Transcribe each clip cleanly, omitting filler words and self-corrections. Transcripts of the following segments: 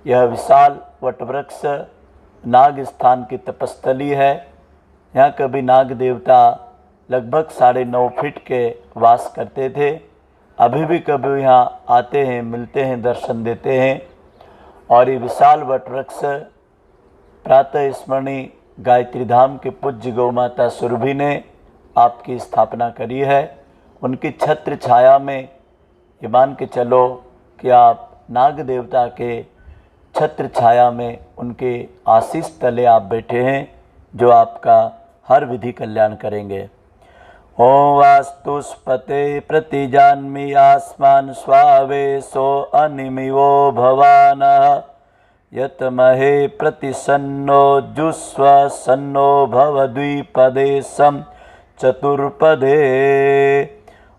यह विशाल वटवृक्ष नाग स्थान की तपस्थली है। यहाँ कभी नाग देवता लगभग 9.5 फीट के वास करते थे। अभी भी कभी यहाँ आते हैं, मिलते हैं, दर्शन देते हैं। और ये विशाल वटवृक्ष प्रातः स्मरणीय गायत्री धाम के पूज्य गौ माता सुरभि ने आपकी स्थापना करी है। उनकी छत्र छाया में ये मान के चलो कि आप नाग देवता के छत्र छाया में उनके आशीष तले आप बैठे हैं, जो आपका हर विधि कल्याण करेंगे। ओम वास्तुस्पते प्रतिजान्मि आस्मान स्वावेशो अनिमिवो भवानः यतमहे प्रतिसन्नो जुस्व सन्नो भव द्विपदे सम चतुर्पदे।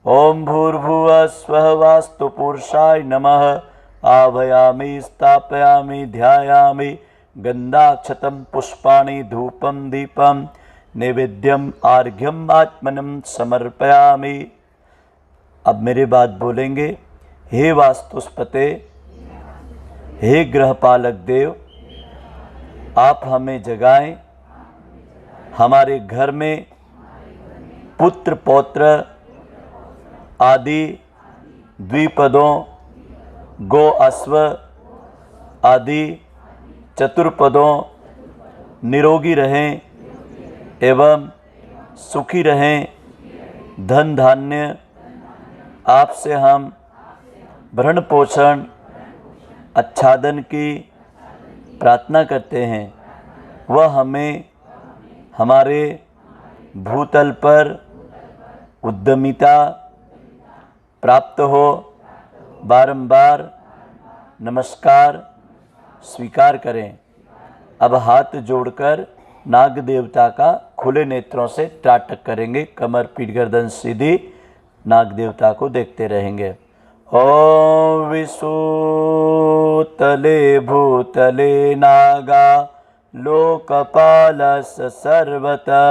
ओम भूर्भुवः स्वः वास्तुपुरुषाय नमः। आभयामि स्थापयामि ध्यायामि गन्धाक्षतं पुष्पाणि धूपं दीपं नैवेद्यम आर्घ्यम आत्मनं समर्पयामि। अब मेरे बाद बोलेंगे, हे वास्तुस्पते, हे ग्रहपालक देव, आप हमें जगाएं। हमारे घर में पुत्र पौत्र आदि द्विपदों गो अश्व आदि चतुर्पदों निरोगी रहें एवं सुखी रहें। धन धान्य आपसे हम भरण पोषण आच्छादन की प्रार्थना करते हैं। वह हमें हमारे भूतल पर उद्यमिता प्राप्त हो। बारंबार नमस्कार स्वीकार करें। अब हाथ जोड़कर नाग देवता का खुले नेत्रों से त्राटक करेंगे। कमर पीठ गर्दन सीधी, नाग देवता को देखते रहेंगे। ओम विश्वतले भूतले नागा लोकपालस सर्वतः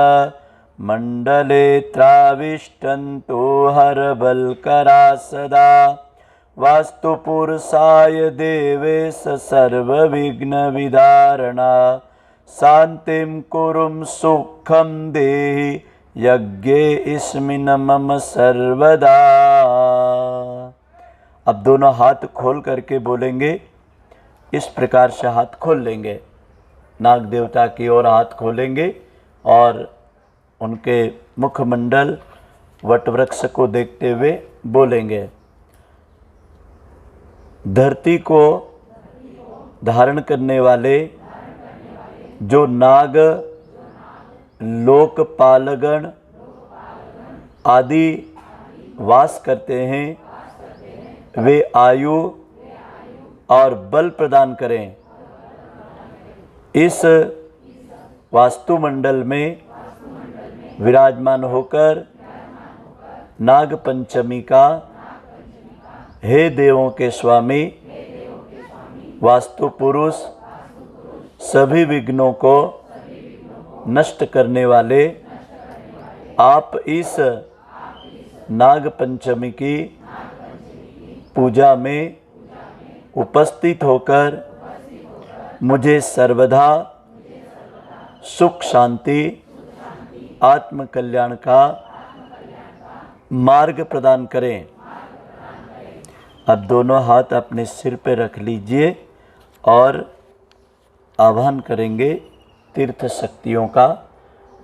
मंडले त्राविष्टन्तु हरबलकरा सदा। वास्तुपुरुषाय देवेश सर्वविघ्नविदारणा शांतिं कुरुं सुखं देहि यज्ञेऽस्मिन् मम सर्वदा। अब दोनों हाथ खोल करके बोलेंगे, इस प्रकार से हाथ खोल लेंगे। नाग देवता की ओर हाथ खोलेंगे और उनके मुखमंडल वटवृक्ष को देखते हुए बोलेंगे, धरती को धारण करने वाले जो नाग लोकपालगण आदि वास करते हैं, वे आयु और बल प्रदान करें। इस वास्तुमंडल में विराजमान होकर नाग पंचमी का हे देवों के स्वामी वास्तु पुरुष सभी विघ्नों को नष्ट करने वाले आप इस नाग पंचमी की पूजा में उपस्थित होकर मुझे सर्वदा सुख शांति आत्म कल्याण का मार्ग प्रदान करें। अब दोनों हाथ अपने सिर पे रख लीजिए और आह्वान करेंगे तीर्थ शक्तियों का।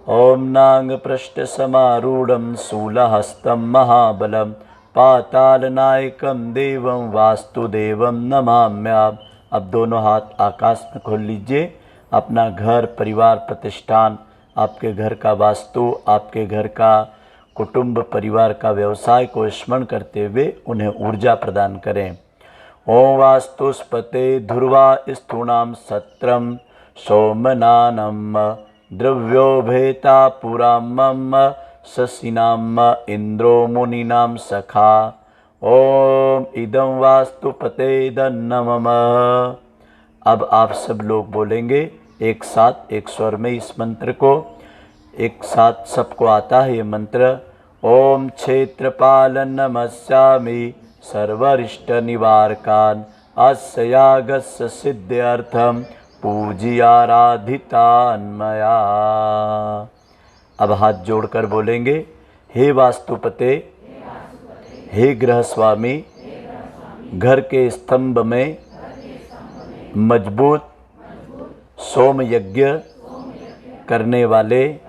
ओम नाग पृष्ठ समारूढ़ं शूलहस्तं महाबलं पातालनायकं देवं वास्तुदेवं नमाम्यहम्। अब दोनों हाथ आकाश में खोल लीजिए। अपना घर परिवार प्रतिष्ठान, आपके घर का वास्तु, आपके घर का कुटुंब परिवार का व्यवसाय को स्मरण करते हुए उन्हें ऊर्जा प्रदान करें। ओम वास्तुस्पते ध्रुवा स्थूणां सत्रम सोमनानम द्रव्यो भेता पुरामम शशिनाम इंद्रो मुनीनाम सखा। ओम इदं वास्तुपते नमः। अब आप सब लोग बोलेंगे एक साथ, एक स्वर में इस मंत्र को। एक साथ सबको आता है ये मंत्र। ओम क्षेत्रपाल नमस्यामि सर्वरिष्ट निवारकान अस्यागस्य सिद्ध्यर्थम पूज्याराधितान्मया। अब हाथ जोड़कर बोलेंगे, हे वास्तुपते, हे गृहस्वामी, घर के स्तंभ में मजबूत सोम यज्ञ करने वाले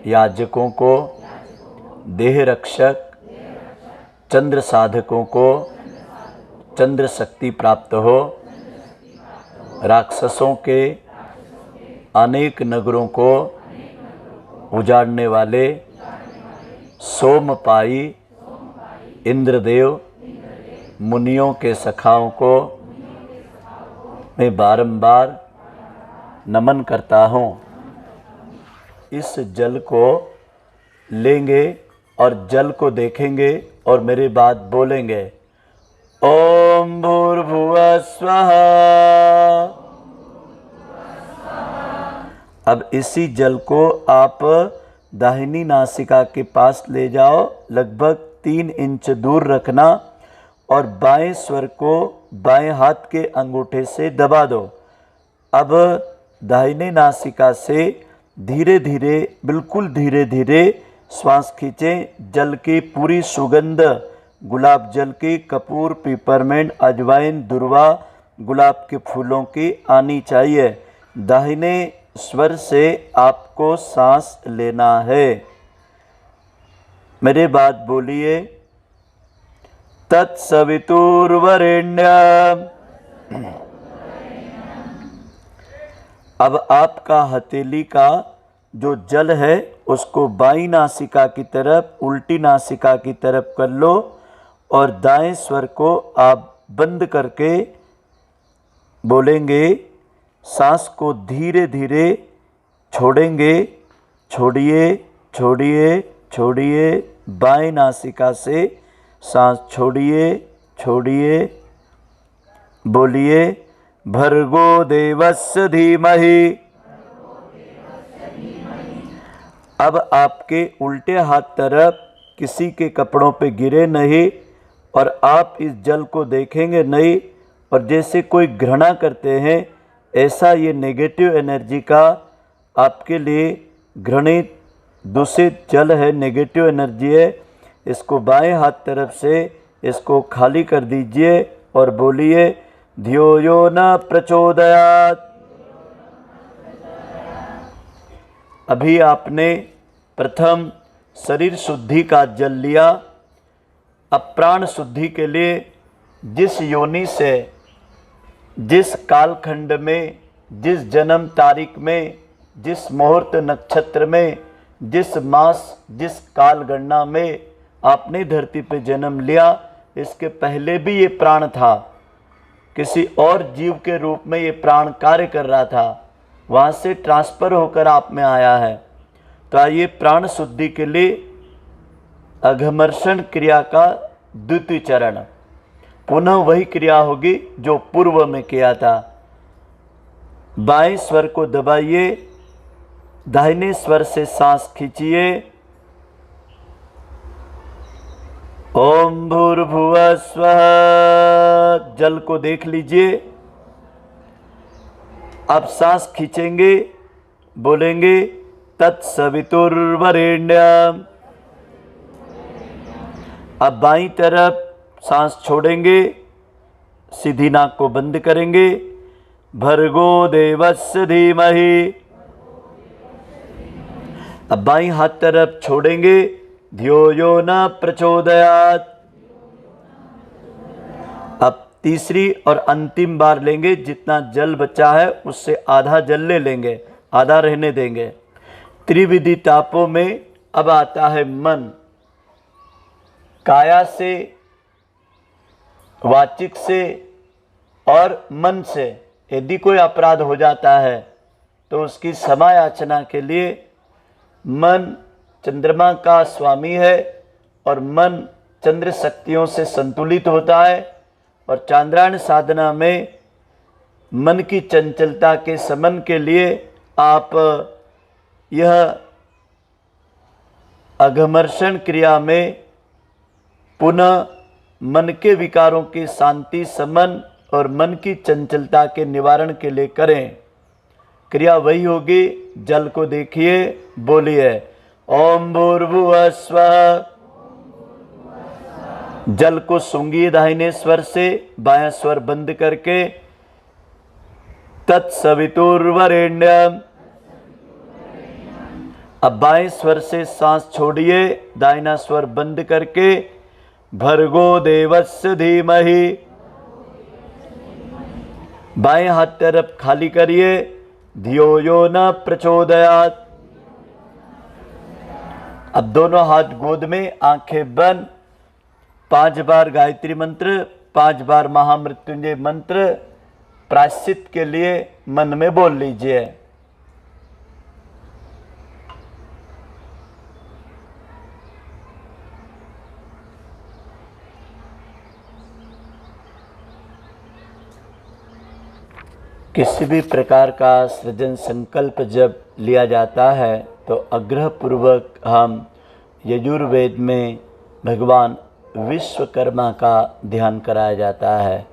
याजकों को, देह रक्षक चंद्र साधकों को चंद्र शक्ति प्राप्त हो, राक्षसों के अनेक नगरों को उजाड़ने वाले सोमपाई इंद्रदेव मुनियों के सखाओं को मैं बारंबार नमन करता हूँ। इस जल को लेंगे और जल को देखेंगे और मेरी बात बोलेंगे, ओम भूर्भुवः स्वः। अब इसी जल को आप दाहिनी नासिका के पास ले जाओ, लगभग 3 इंच दूर रखना और बाएं स्वर को बाएं हाथ के अंगूठे से दबा दो। अब दाहिने नासिका से धीरे धीरे, बिल्कुल धीरे धीरे श्वास खींचें। जल की पूरी सुगंध गुलाब जल की, कपूर, पिपरमेंट, अजवाइन, दुर्वा, गुलाब के फूलों की आनी चाहिए। दाहिने स्वर से आपको सांस लेना है। मेरे बात बोलिए, तत्सवितुर्वरेण्यम। अब आपका हथेली का जो जल है उसको बाईं नासिका की तरफ, उल्टी नासिका की तरफ कर लो और दाएं स्वर को आप बंद करके बोलेंगे। सांस को धीरे धीरे छोड़ेंगे, छोड़िए छोड़िए छोड़िए। बाएं नासिका से सांस छोड़िए छोड़िए। बोलिए, भर्गो देवस्य धीमहि। अब आपके उल्टे हाथ तरफ किसी के कपड़ों पे गिरे नहीं और आप इस जल को देखेंगे नहीं, और जैसे कोई घृणा करते हैं ऐसा ये नेगेटिव एनर्जी का आपके लिए घृणित दूषित जल है, नेगेटिव एनर्जी है। इसको बाएं हाथ तरफ से इसको खाली कर दीजिए और बोलिए, धियो यो न प्रचोदयात्। अभी आपने प्रथम शरीर शुद्धि का जल लिया। अब प्राण शुद्धि के लिए जिस योनि से, जिस कालखंड में, जिस जन्म तारीख में, जिस मुहूर्त नक्षत्र में, जिस मास, जिस काल गणना में आपने धरती पे जन्म लिया, इसके पहले भी ये प्राण था। किसी और जीव के रूप में ये प्राण कार्य कर रहा था, वहाँ से ट्रांसफर होकर आप में आया है। तो आइए प्राण शुद्धि के लिए अघमर्षण क्रिया का द्वितीय चरण, पुनः वही क्रिया होगी जो पूर्व में किया था। बाएं स्वर को दबाइए, दाहिने स्वर से सांस खींचिए। ओम भूर्भुवः स्वः। जल को देख लीजिए। अब सांस खींचेंगे, बोलेंगे तत्सवितुर्वरेण्यम। अब बाईं तरफ सांस छोड़ेंगे, सीधी नाक को बंद करेंगे। भर्गो देवस्य धीमहि। अब बाईं हाथ तरफ छोड़ेंगे, धियो यो न प्रचोदयात्। अब तीसरी और अंतिम बार लेंगे, जितना जल बचा है उससे आधा जल ले लेंगे, आधा रहने देंगे। त्रिविधि तापों में अब आता है मन। काया से, वाचिक से और मन से यदि कोई अपराध हो जाता है तो उसकी क्षमा याचना के लिए मन चंद्रमा का स्वामी है और मन चंद्र शक्तियों से संतुलित होता है। और चांद्रायण साधना में मन की चंचलता के शमन के लिए आप यह अघमर्षण क्रिया में पुनः मन के विकारों की शांति, समन और मन की चंचलता के निवारण के लिए करें। क्रिया वही होगी। जल को देखिए, बोलिए ओम भूर्भुवः स्वः। जल को सूंघिए दाहिने स्वर से, बायां स्वर बंद करके। तत्सवितुर्वरेण्यम। अब बाएं स्वर से सांस छोड़िए, दाहिना स्वर बंद करके। भर्गो देवस्य धीमहि। बाएं हाथ तरफ खाली करिए। धियो यो न प्रचोदयात्। अब दोनों हाथ गोद में, आंखें बंद। 5 बार गायत्री मंत्र, 5 बार महामृत्युंजय मंत्र प्रायश्चित के लिए मन में बोल लीजिए। किसी भी प्रकार का सृजन संकल्प जब लिया जाता है तो आग्रह पूर्वक हम यजुर्वेद में भगवान विश्वकर्मा का ध्यान कराया जाता है।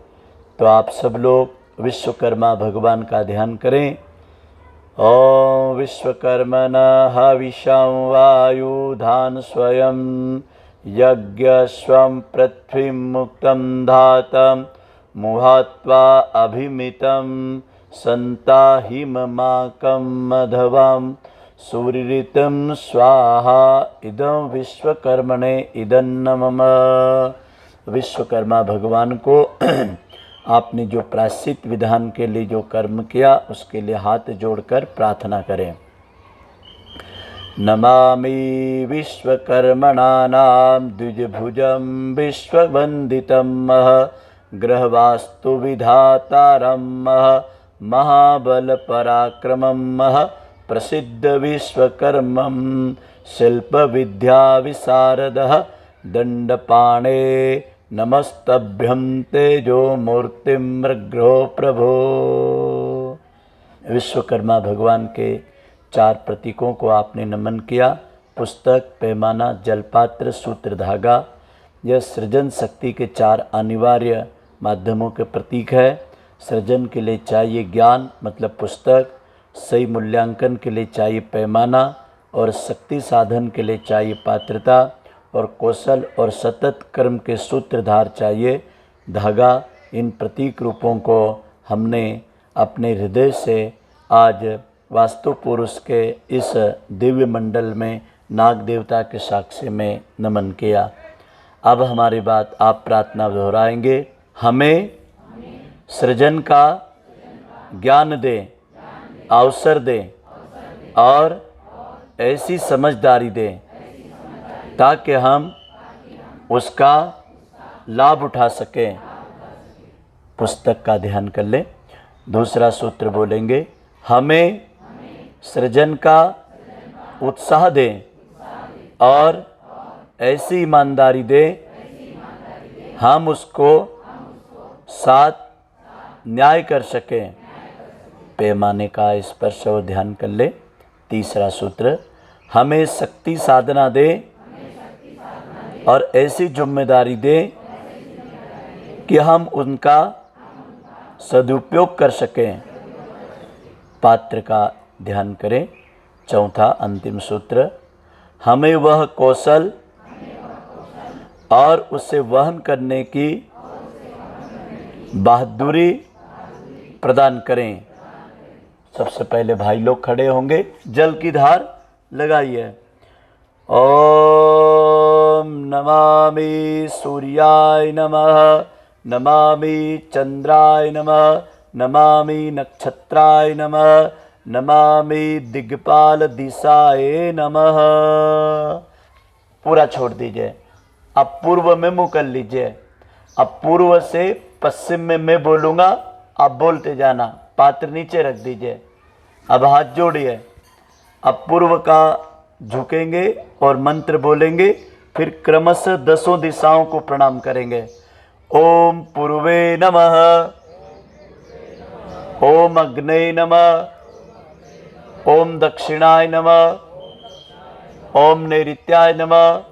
तो आप सब लोग विश्वकर्मा भगवान का ध्यान करें। ओम विश्वकर्मणः हविषं वायुधान स्वयं यज्ञ स्वं पृथ्वी मुक्तं धातं मुहात्वा अभिमितं संताहिममाकं मधवं सूर्यऋतं स्वाहा इदं विश्वकर्मणे इदं नमः। विश्वकर्मा भगवान को आपने जो प्रायश्चित विधान के लिए जो कर्म किया उसके लिए हाथ जोड़कर प्रार्थना करें। नमामि विश्वकर्मणानां द्विजभुजं विश्ववन्दितं ग्रहवास्तु विधातारं महाबलपराक्रमं प्रसिद्ध विश्वकर्मं शिल्पविद्याविशारदः दण्डपाणे नमस्तभ्यं तेजो मूर्तिमृग्रो प्रभो। विश्वकर्मा भगवान के 4 प्रतीकों को आपने नमन किया। पुस्तक, पैमाना, जलपात्र, सूत्र, धागा। यह सृजन शक्ति के 4 अनिवार्य माध्यमों के प्रतीक है। सृजन के लिए चाहिए ज्ञान मतलब पुस्तक, सही मूल्यांकन के लिए चाहिए पैमाना और शक्ति साधन के लिए चाहिए पात्रता और कौशल और सतत कर्म के सूत्रधार चाहिए धागा। इन प्रतीक रूपों को हमने अपने हृदय से आज वास्तु पुरुष के इस दिव्य मंडल में नाग देवता के साक्ष्य में नमन किया। अब हमारी बात आप प्रार्थना दोहराएंगे। हमें सृजन का ज्ञान दे, अवसर दे और ऐसी समझदारी दे ताकि हम उसका लाभ उठा सकें। पुस्तक का ध्यान कर लें। दूसरा सूत्र बोलेंगे, हमें सृजन का उत्साह दे और ऐसी ईमानदारी दे हम उसको साथ न्याय कर सकें। पैमाने का स्पर्श और ध्यान कर ले। तीसरा सूत्र, हमें शक्ति साधना दे और ऐसी जिम्मेदारी दे कि हम उनका सदुपयोग कर सकें। पात्र का ध्यान करें। चौथा अंतिम सूत्र, हमें वह कौशल और उसे वहन करने की बहादुरी प्रदान करें। सबसे पहले भाई लोग खड़े होंगे, जल की धार लगाइए। ओम नमामि सूर्याय नमः, नमामि चंद्राय नमः, नमामि नक्षत्राय नमः, नमामि दिग्पाल दिशाए नमः। पूरा छोड़ दीजिए। अब पूर्व में मुँह कर लीजिए। अब पूर्व से पश्चिम में मैं बोलूँगा, आप बोलते जाना। पात्र नीचे रख दीजिए। अब हाथ जोड़िए। अब पूर्व का झुकेंगे और मंत्र बोलेंगे, फिर क्रमशः 10 दिशाओं को प्रणाम करेंगे। ओम पूर्वे नमः, ओम अग्नये नमः, ओम दक्षिणाय नमः, ओम नैऋत्याय नमः,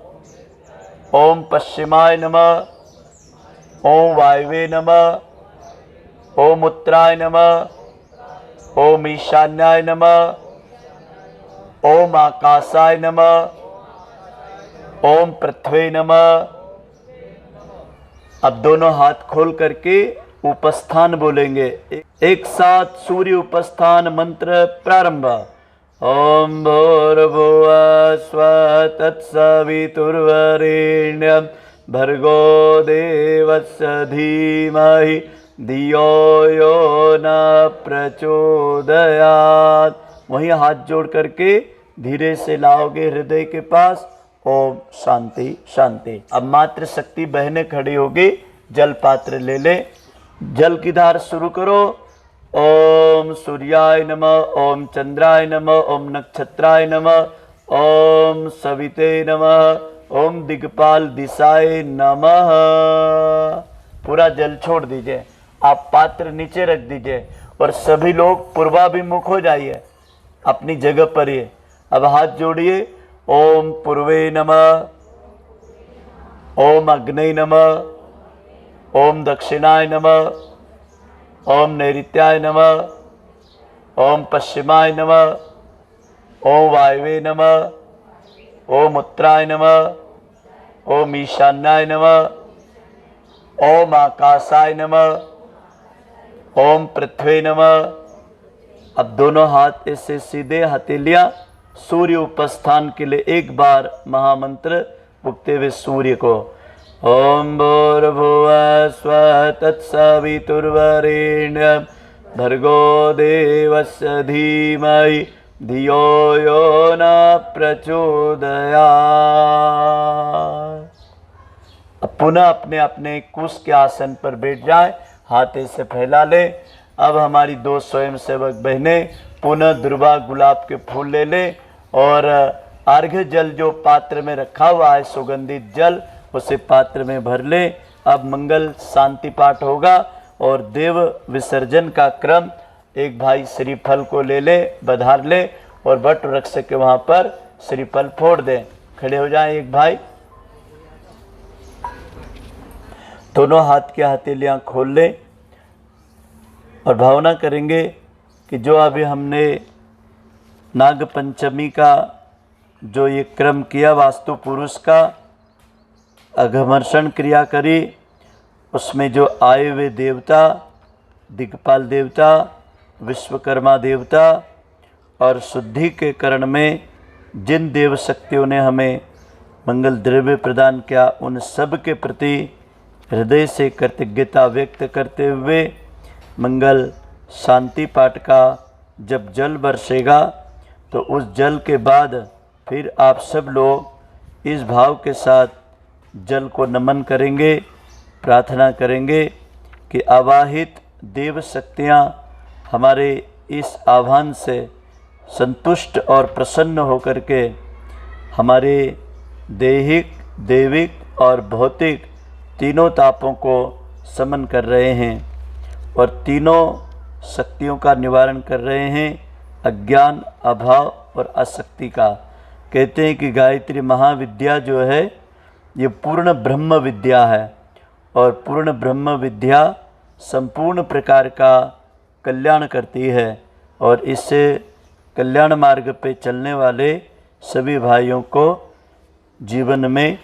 ओम पश्चिमाय नमः, ओम वायवे नमः, ओम उत्तराय नमः, ओम ईशान्याय नमः, ओम आकाशाय नमः, ओम पृथ्वी नमः। अब दोनों हाथ खोल करके उपस्थान बोलेंगे। एक साथ सूर्य उपस्थान मंत्र प्रारंभ। ओम भूर्भुवः स्वः तत्सवितुर्वरेण्यं भर्गो देवस्य धीमहि धियो यो न प्रचोदयात्। वहीं हाथ जोड़ करके धीरे से लाओगे हृदय के पास। ओम शांति शांति। अब मात्र शक्ति बहने खड़ी होगी, जल पात्र ले ले, जल की धार शुरू करो। ओम सूर्याय नमः, ओम चंद्राय नमः, ओम नक्षत्राय नमः, ओम सविते नमः, ओम दिग्पाल दिशाय नमः। पूरा जल छोड़ दीजिए, आप पात्र नीचे रख दीजिए और सभी लोग पूर्वाभिमुख हो जाइए अपनी जगह पर ही। अब हाथ जोड़िए। ओम पूर्वे नमः, ओम अग्नि नमः, ओम दक्षिणाय नमः, ओम नैऋत्याय नमः, ओम पश्चिमाय नमः, ओम वायवे नमः, ओम उत्तराय नमः, ओम ईशान्याय नमः, ओम आकाशाय नमः, ओम पृथ्वी नमः। अब दोनों हाथ ऐसे सीधे हथेलियां सूर्य उपस्थान के लिए एक बार महामंत्र पुकते हुए सूर्य को। ओम भूर्भुवः स्वः तत्सवितुर्वरेण्यं भर्गो देवस्य धीमहि धियो यो न प्रचोदयात्। अब पुनः अपने अपने कुश के आसन पर बैठ जाए, हाथ ऐसे फैला ले। अब हमारी दो स्वयंसेवक बहनें पुनः दुर्वा गुलाब के फूल ले ले और अर्घ्य जल जो पात्र में रखा हुआ है सुगंधित जल, उसे पात्र में भर ले। अब मंगल शांति पाठ होगा और देव विसर्जन का क्रम। एक भाई श्रीफल को ले ले, बधार ले और वट वृक्ष के वहाँ पर श्रीफल फोड़ दे। खड़े हो जाए एक भाई। दोनों हाथ की हथेलियाँ खोल ले और भावना करेंगे कि जो अभी हमने नाग पंचमी का जो ये क्रम किया, वास्तु पुरुष का अघमर्षण क्रिया करी, उसमें जो आए हुए देवता, दिक्पाल देवता, विश्वकर्मा देवता और शुद्धि के करण में जिन देव शक्तियों ने हमें मंगल द्रव्य प्रदान किया, उन सब के प्रति हृदय से कृतज्ञता व्यक्त करते हुए मंगल शांति पाठ का जब जल बरसेगा तो उस जल के बाद फिर आप सब लोग इस भाव के साथ जल को नमन करेंगे, प्रार्थना करेंगे कि आवाहित देव शक्तियाँ हमारे इस आह्वान से संतुष्ट और प्रसन्न होकर के हमारे दैहिक, दैविक और भौतिक तीनों तापों को समन कर रहे हैं और तीनों शक्तियों का निवारण कर रहे हैं, अज्ञान, अभाव और आसक्ति का। कहते हैं कि गायत्री महाविद्या जो है ये पूर्ण ब्रह्म विद्या है और पूर्ण ब्रह्म विद्या संपूर्ण प्रकार का कल्याण करती है और इससे कल्याण मार्ग पे चलने वाले सभी भाइयों को जीवन में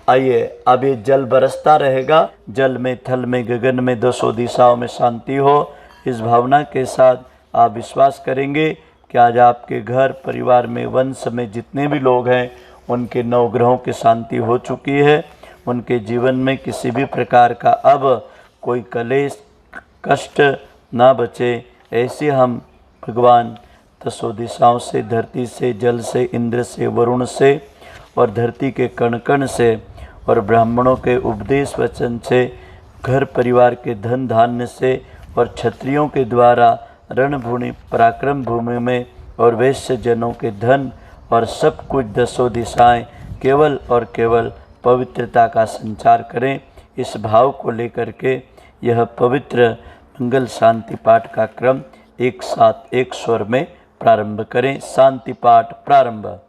आइए। अब ये जल बरसता रहेगा, जल में, थल में, गगन में, दसों दिशाओं में शांति हो। इस भावना के साथ आप विश्वास करेंगे कि आज आपके घर परिवार में, वंश में जितने भी लोग हैं उनके नवग्रहों की शांति हो चुकी है। उनके जीवन में किसी भी प्रकार का अब कोई कलेश, कष्ट ना बचे। ऐसे हम भगवान दसों दिशाओं से, धरती से, जल से, इंद्र से, वरुण से और धरती के कण कण से और ब्राह्मणों के उपदेश वचन से, घर परिवार के धन धान्य से और क्षत्रियों के द्वारा रणभूमि, पराक्रम भूमि में और वैश्य जनों के धन और सब कुछ दसों दिशाएं केवल और केवल पवित्रता का संचार करें। इस भाव को लेकर के यह पवित्र मंगल शांति पाठ का क्रम एक साथ एक स्वर में प्रारंभ करें। शांति पाठ प्रारंभ।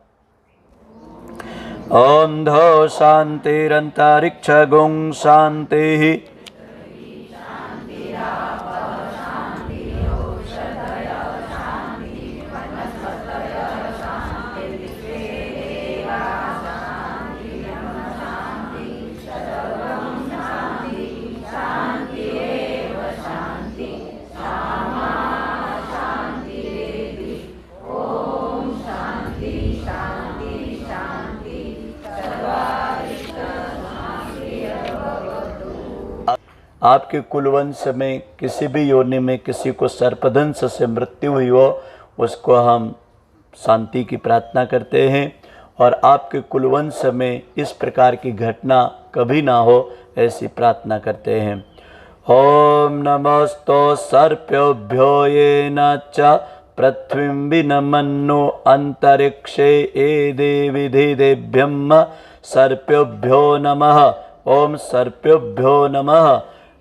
ओम धो शांतिरंतरिक्ष गुं शांति आपके कुलवंश में किसी भी योनि में किसी को सर्पदंश से मृत्यु हुई हो, उसको हम शांति की प्रार्थना करते हैं। और आपके कुलवंश में इस प्रकार की घटना कभी ना हो, ऐसी प्रार्थना करते हैं। ओम नमस्तो सर्प्योभ्यो येन च पृथ्वीं विनमन्नो अंतरिक्षे एदे विधिदेभ्यम सर्प्योभ्यो नमः। ओम सर्प्योभ्यो नमः।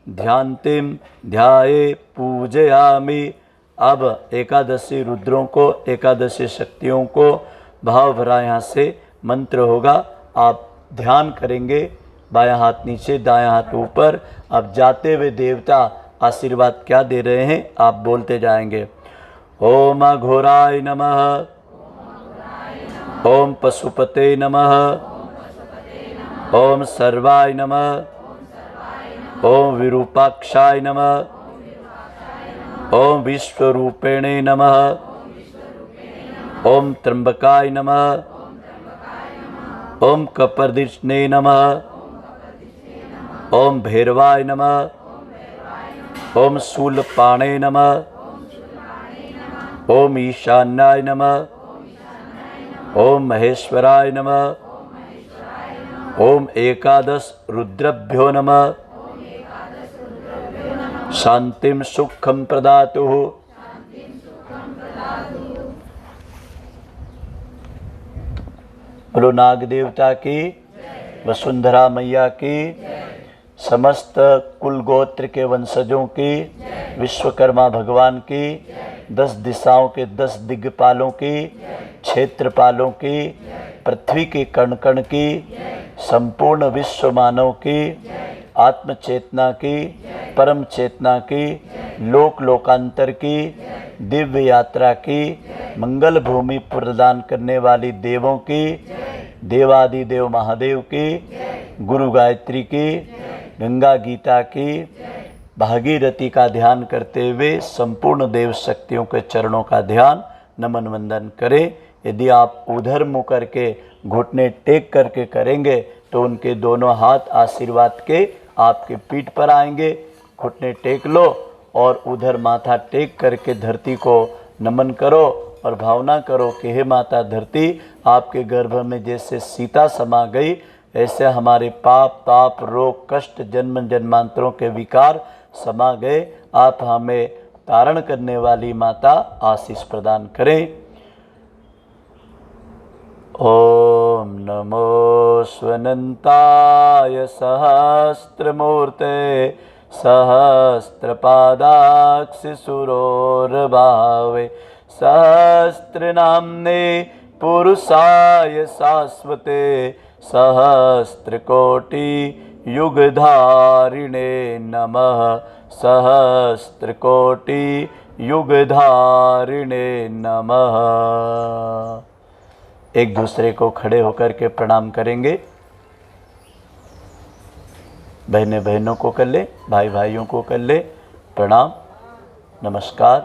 ध्यान्तिम ध्याये पूजयामि। अब एकादशी रुद्रों को, एकादशी शक्तियों को भाव भरा यहाँ से मंत्र होगा, आप ध्यान करेंगे। बायां हाथ नीचे, दायां हाथ ऊपर। अब जाते हुए देवता आशीर्वाद क्या दे रहे हैं आप बोलते जाएंगे। ओम अघोराय नमः। ओम पशुपते नमः। ओम सर्वाय नमः। ओम विरूपाक्षाय नमः। ओम विश्वरूपेणे नमः। ओम त्र्यंबकाय नमः। ओम कपर्दिष्णे नमः। ओम भैरवाय नमः। ओम शूलपाणे नमः। ओम ईशान्याय नमः। ओम महेश्वराय नमः। ओम एकादश रुद्रभ्यो नमः। शांतिम सुखम प्रदातु। बोलो नाग देवता की, वसुंधरा मैया की, समस्त कुल गोत्र के वंशजों की, विश्वकर्मा भगवान की, 10 दिशाओं के 10 दिग्पालों की, क्षेत्रपालों की, पृथ्वी के कण कण की, संपूर्ण विश्व मानव की, आत्म चेतना की, परम चेतना की, लोक लोकांतर की, दिव्य यात्रा की, मंगल भूमि प्रदान करने वाली देवों की, देवादिदेव महादेव की, गुरु गायत्री की, गंगा गीता की, भागीरथी का ध्यान करते हुए संपूर्ण देव शक्तियों के चरणों का ध्यान नमन वंदन करें। यदि आप उधर मुँह करके घुटने टेक करके करेंगे तो उनके दोनों हाथ आशीर्वाद के आपके पीठ पर आएंगे। घुटने टेक लो और उधर माथा टेक करके धरती को नमन करो और भावना करो कि हे माता धरती, आपके गर्भ में जैसे सीता समा गई, ऐसे हमारे पाप ताप रोग कष्ट जन्म जन्मांतरों के विकार समा गए। आप हमें तारण करने वाली माता आशीष प्रदान करें। ओम नमो स्वनंताय सहस्त्रमूर्ते सहस्त्रपादाक्षिशूरोर्भावे सहस्रनाम्ने पुरुषाय शाश्वते सहस्रकोटि युगधारिणे नमः। सहस्रकोटि युगधारिणे नमः। एक दूसरे को खड़े होकर के प्रणाम करेंगे। बहनें बहनों को कर ले, भाई भाइयों को कर ले प्रणाम, नमस्कार।